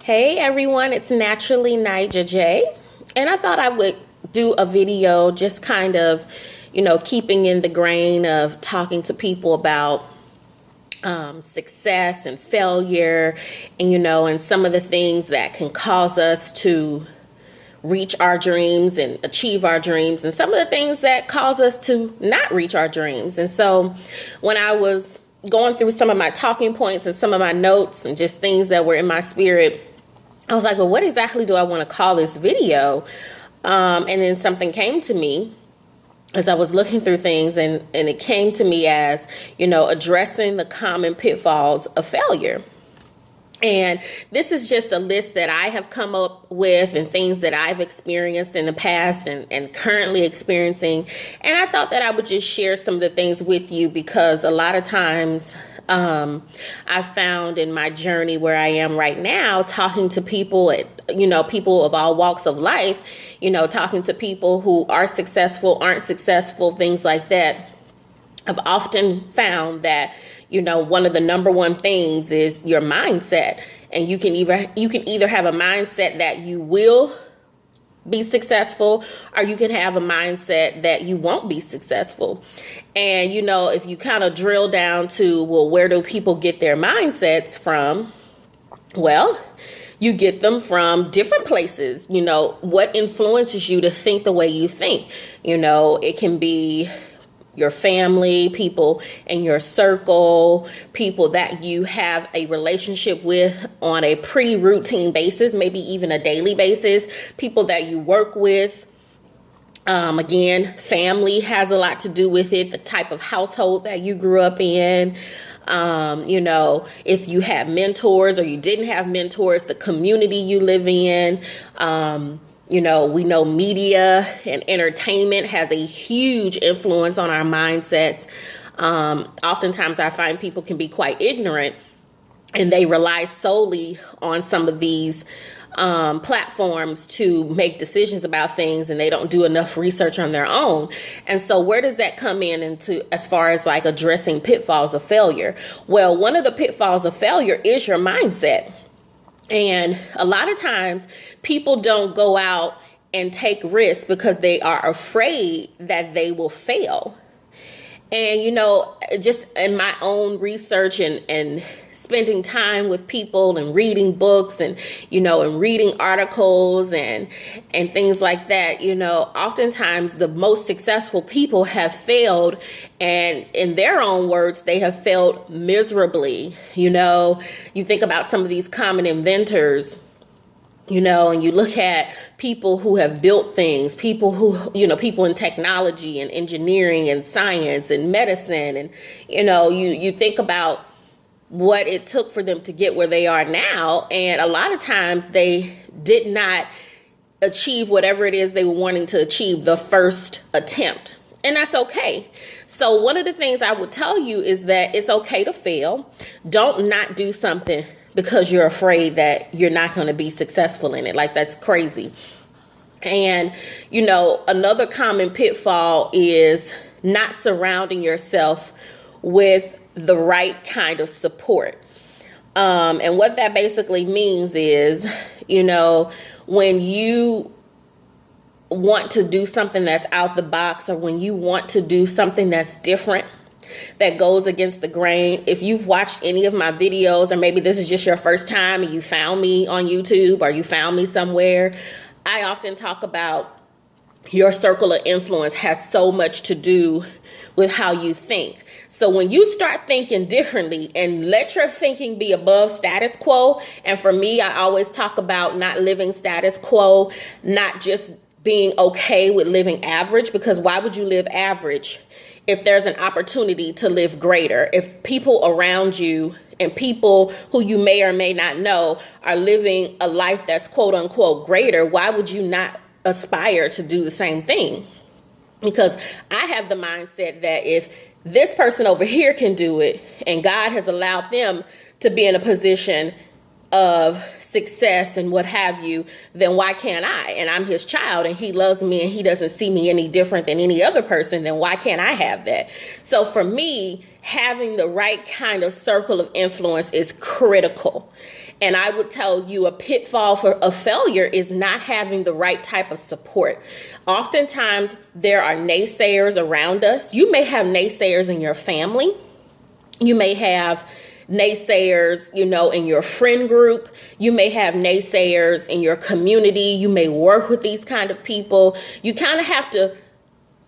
Hey everyone, it's Naturally Nija J, and I thought I would do a video just kind of, keeping in the grain of talking to people about success and failure, and some of the things that can cause us to reach our dreams and achieve our dreams, and some of the things that cause us to not reach our dreams. And so when I was going through some of my talking points and some of my notes and just things that were in my spirit, I was like, well, what exactly do I want to call this video? And then something came to me as I was looking through things, and it came to me as, addressing the common pitfalls of failure. And this is just a list that I have come up with and things that I've experienced in the past and currently experiencing. And I thought that I would just share some of the things with you because a lot of times I found in my journey where I am right now, talking to people, people of all walks of life, talking to people who are successful, aren't successful, things like that. I've often found that one of the number one things is your mindset. And you can either have a mindset that you will be successful, or you can have a mindset that you won't be successful. And, if you kind of drill down to, well, where do people get their mindsets from? Well, you get them from different places. What influences you to think the way you think? It can be your family, people in your circle, people that you have a relationship with on a pretty routine basis, maybe even a daily basis, people that you work with. Again, family has a lot to do with it, the type of household that you grew up in. If you have mentors or you didn't have mentors, the community you live in. We know media and entertainment has a huge influence on our mindsets. Oftentimes I find people can be quite ignorant and they rely solely on some of these platforms to make decisions about things, and they don't do enough research on their own. And so where does that come into as far as like addressing pitfalls of failure? Well, one of the pitfalls of failure is your mindset. And a lot of times people don't go out and take risks because they are afraid that they will fail. And, just in my own research and spending time with people and reading books and reading articles and things like that, oftentimes the most successful people have failed, and in their own words, they have failed miserably. You think about some of these common inventors, and you look at people who have built things, people who, people in technology and engineering and science and medicine. And, you think about what it took for them to get where they are now. And a lot of times they did not achieve whatever it is they were wanting to achieve the first attempt. And that's okay. So one of the things I would tell you is that it's okay to fail. Don't not do something because you're afraid that you're not going to be successful in it. Like, that's crazy. And, another common pitfall is not surrounding yourself with the right kind of support. And what that basically means is, when you want to do something that's out the box, or when you want to do something that's different, that goes against the grain. If you've watched any of my videos, or maybe this is just your first time and you found me on YouTube or you found me somewhere, I often talk about your circle of influence has so much to do with how you think. So when you start thinking differently and let your thinking be above status quo, and for me, I always talk about not living status quo, not just being okay with living average, because why would you live average if there's an opportunity to live greater? If people around you and people who you may or may not know are living a life that's quote unquote greater, why would you not aspire to do the same thing? Because I have the mindset that if this person over here can do it, and God has allowed them to be in a position of success and what have you, then why can't I? And I'm his child and he loves me and he doesn't see me any different than any other person, then why can't I have that? So for me, having the right kind of circle of influence is critical. And I would tell you a pitfall of failure is not having the right type of support. Oftentimes, there are naysayers around us. You may have naysayers in your family. You may have naysayers, in your friend group. You may have naysayers in your community. You may work with these kind of people. You kind of have to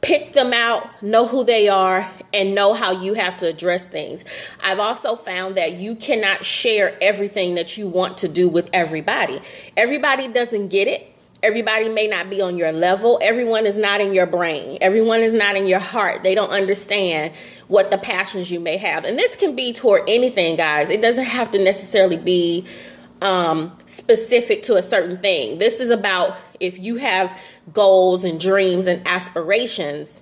pick them out, know who they are, and know how you have to address things. I've also found that you cannot share everything that you want to do with everybody. Everybody doesn't get it. Everybody may not be on your level. Everyone is not in your brain. Everyone is not in your heart. They don't understand what the passions you may have. And this can be toward anything, guys. It doesn't have to necessarily be specific to a certain thing. This is about if you have goals and dreams and aspirations,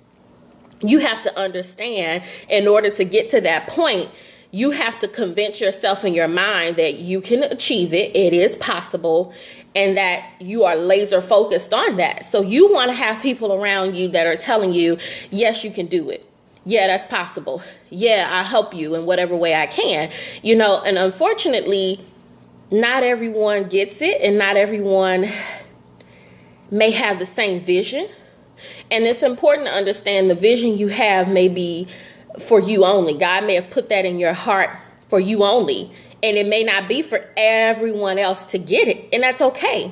you have to understand in order to get to that point, you have to convince yourself in your mind that you can achieve it. It is possible. And that you are laser focused on that. So you want to have people around you that are telling you, yes, you can do it. Yeah, that's possible. Yeah, I'll help you in whatever way I can. And unfortunately, not everyone gets it, and not everyone may have the same vision. And it's important to understand the vision you have may be for you only. God may have put that in your heart for you only. And it may not be for everyone else to get it. And that's okay.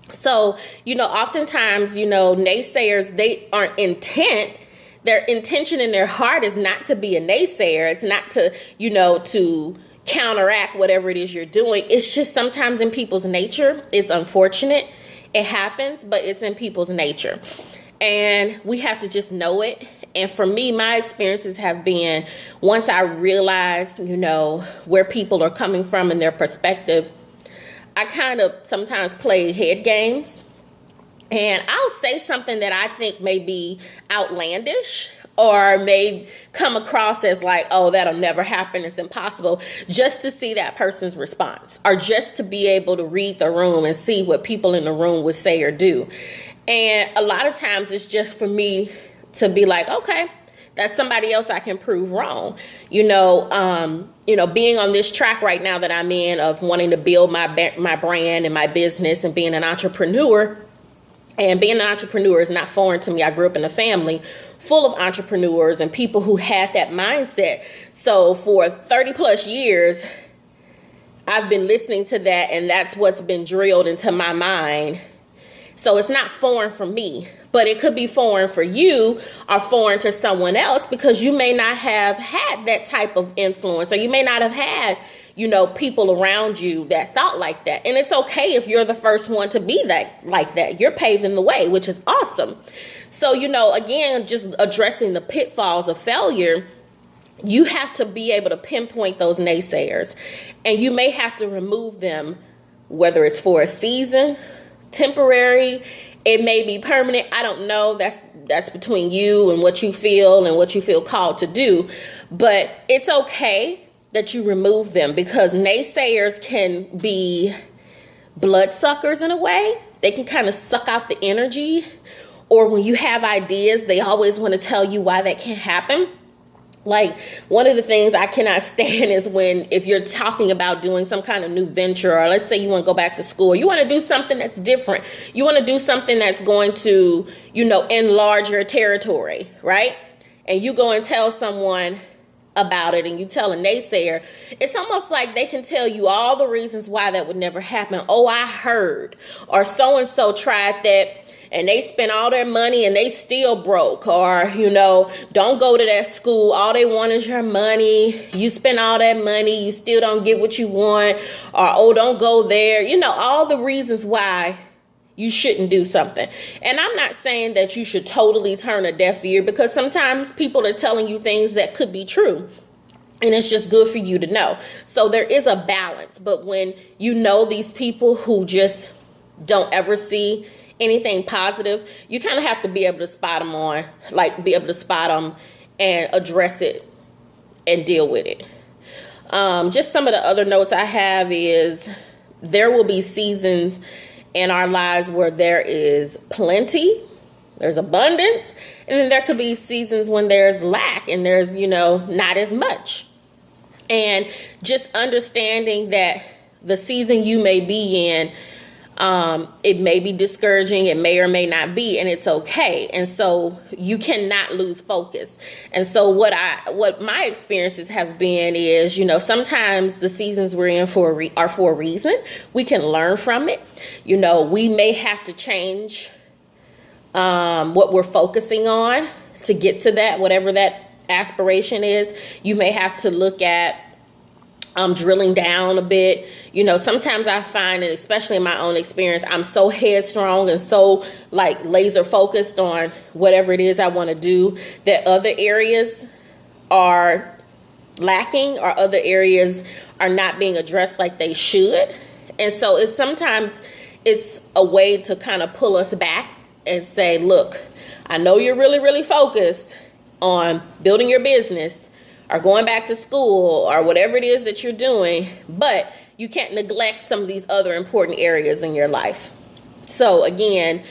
So, oftentimes, naysayers, they aren't intent. Their intention in their heart is not to be a naysayer. It's not to, to counteract whatever it is you're doing. It's just sometimes in people's nature. It's unfortunate. It happens, but it's in people's nature. And we have to just know it. And for me, my experiences have been, once I realized, where people are coming from and their perspective, I kind of sometimes play head games. And I'll say something that I think may be outlandish or may come across as like, oh, that'll never happen. It's impossible, just to see that person's response, or just to be able to read the room and see what people in the room would say or do. And a lot of times it's just for me to be like, okay, that's somebody else I can prove wrong. Being on this track right now that I'm in of wanting to build my brand and my business and being an entrepreneur. And being an entrepreneur is not foreign to me. I grew up in a family full of entrepreneurs and people who had that mindset. So for 30 plus years, I've been listening to that, and that's what's been drilled into my mind. So it's not foreign for me, but it could be foreign for you or foreign to someone else, because you may not have had that type of influence, or you may not have had, people around you that thought like that. And it's okay if you're the first one to be like that. You're paving the way, which is awesome. So, again, just addressing the pitfalls of failure, you have to be able to pinpoint those naysayers, and you may have to remove them, whether it's for a season, temporary, it may be permanent. I don't know. That's between you and what you feel called to do. But it's okay that you remove them, because naysayers can be bloodsuckers in a way. They can kind of suck out the energy. Or when you have ideas, they always want to tell you why that can't happen. Like, one of the things I cannot stand is if you're talking about doing some kind of new venture, or let's say you want to go back to school, you want to do something that's different. You want to do something that's going to, enlarge your territory, right? And you go and tell someone about it, and you tell a naysayer, it's almost like they can tell you all the reasons why that would never happen. Oh, I heard, or so-and-so tried that, and they spent all their money and they still broke. Or, don't go to that school. All they want is your money. You spend all that money. You still don't get what you want. Or, oh, don't go there. All the reasons why you shouldn't do something. And I'm not saying that you should totally turn a deaf ear, because sometimes people are telling you things that could be true. And it's just good for you to know. So there is a balance. But when these people who just don't ever see anything positive, you kind of have to be able to spot them and address it and deal with it. Just some of the other notes I have is there will be seasons in our lives where there is plenty, there's abundance, and then there could be seasons when there's lack and there's, not as much. And just understanding that the season you may be in, it may be discouraging, it may or may not be, and it's okay. And so you cannot lose focus. And so what my experiences have been is, sometimes the seasons we're in are for a reason. We can learn from it. We may have to change what we're focusing on to get to that, whatever that aspiration is. You may have to look at drilling down a bit. Sometimes I find, and especially in my own experience, I'm so headstrong and so laser focused on whatever it is I want to do that other areas are lacking or other areas are not being addressed like they should. And so sometimes it's a way to kind of pull us back and say, look, I know you're really, really focused on building your business or going back to school or whatever it is that you're doing, but you can't neglect some of these other important areas in your life. So again,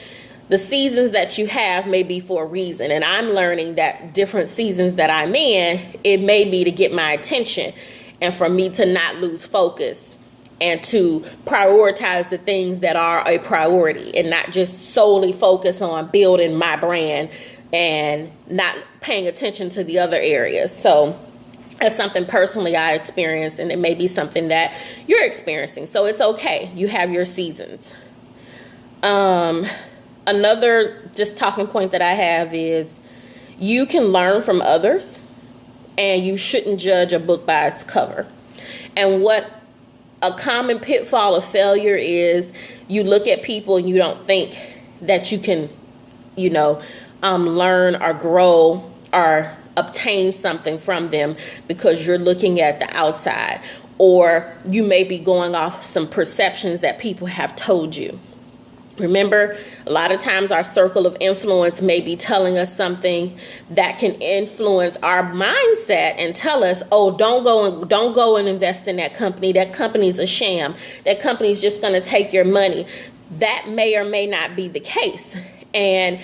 the seasons that you have may be for a reason. And I'm learning that different seasons that I'm in, it may be to get my attention and for me to not lose focus and to prioritize the things that are a priority and not just solely focus on building my brand and not paying attention to the other areas. So that's something personally I experienced, and it may be something that you're experiencing. So it's okay. You have your seasons. Another just talking point that I have is you can learn from others, and you shouldn't judge a book by its cover. And what a common pitfall of failure is, you look at people and you don't think that you can, learn or grow or obtain something from them because you're looking at the outside, or you may be going off some perceptions that people have told you. Remember, a lot of times our circle of influence may be telling us something that can influence our mindset and tell us, oh, don't go and invest in that company. That company's a sham. That company's just going to take your money. That may or may not be the case. And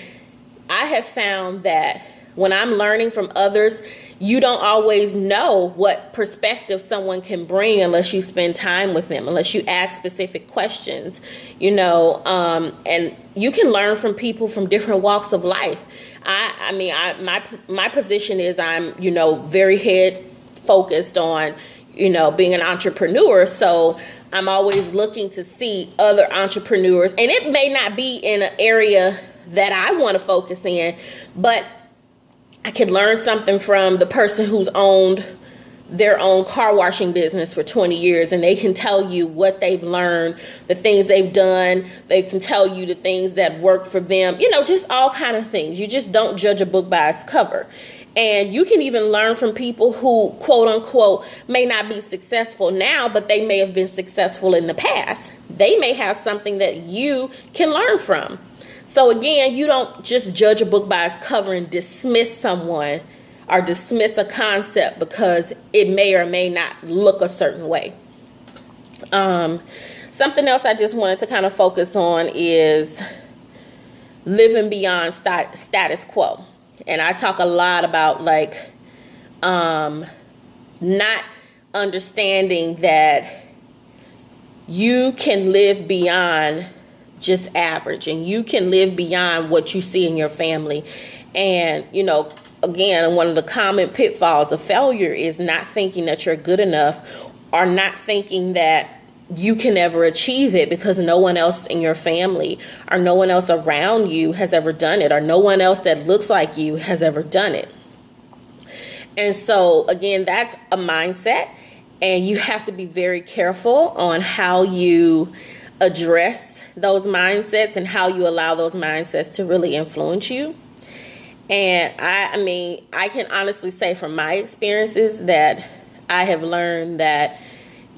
I have found that when I'm learning from others, you don't always know what perspective someone can bring unless you spend time with them, unless you ask specific questions, and you can learn from people from different walks of life. My position is I'm, very head focused on, being an entrepreneur. So I'm always looking to see other entrepreneurs, and it may not be in an area that I want to focus in, but I could learn something from the person who's owned their own car washing business for 20 years, and they can tell you what they've learned, the things they've done. They can tell you the things that work for them, just all kind of things. You just don't judge a book by its cover. And you can even learn from people who, quote unquote, may not be successful now, but they may have been successful in the past. They may have something that you can learn from. So again, you don't just judge a book by its cover and dismiss someone or dismiss a concept because it may or may not look a certain way. Something else I just wanted to kind of focus on is living beyond status quo. And I talk a lot about not understanding that you can live beyond just average, and you can live beyond what you see in your family. And, again, one of the common pitfalls of failure is not thinking that you're good enough, or not thinking that you can ever achieve it because no one else in your family or no one else around you has ever done it, or no one else that looks like you has ever done it. And so, again, that's a mindset, and you have to be very careful on how you address those mindsets and how you allow those mindsets to really influence you. And I can honestly say from my experiences that I have learned that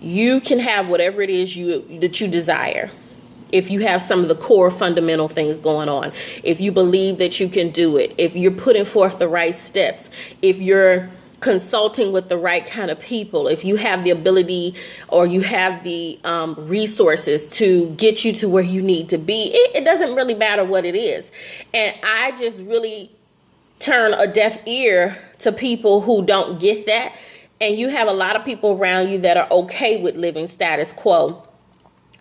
you can have whatever it is that you desire. If you have some of the core fundamental things going on, if you believe that you can do it, if you're putting forth the right steps, if you're consulting with the right kind of people, if you have the ability or you have the resources to get you to where you need to be, it doesn't really matter what it is. And I just really turn a deaf ear to people who don't get that and you have a lot of people around you that are okay with living status quo,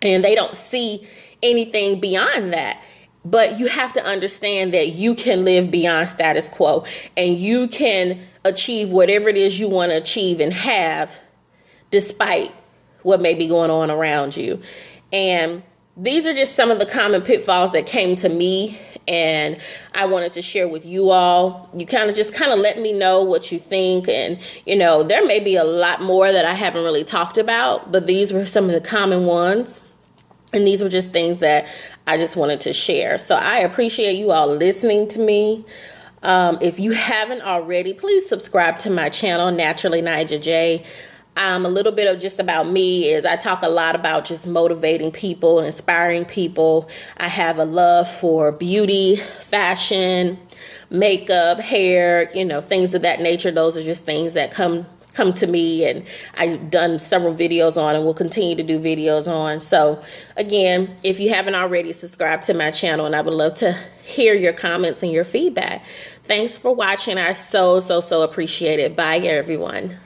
and they don't see anything beyond that. But you have to understand that you can live beyond status quo, and you can achieve whatever it is you want to achieve and have, despite what may be going on around you. And these are just some of the common pitfalls that came to me, and I wanted to share with you all. You kind of let me know what you think. And, there may be a lot more that I haven't really talked about, but these were some of the common ones. And these were just things that I just wanted to share. So I appreciate you all listening to me. If you haven't already, please subscribe to my channel, Naturally Nija J. A little bit of just about me is I talk a lot about just motivating people, inspiring people. I have a love for beauty, fashion, makeup, hair, things of that nature. Those are just things that come to me, and I've done several videos on and will continue to do videos on. So again, if you haven't already, subscribe to my channel, and I would love to hear your comments and your feedback. Thanks for watching. I so appreciate it. Bye, everyone.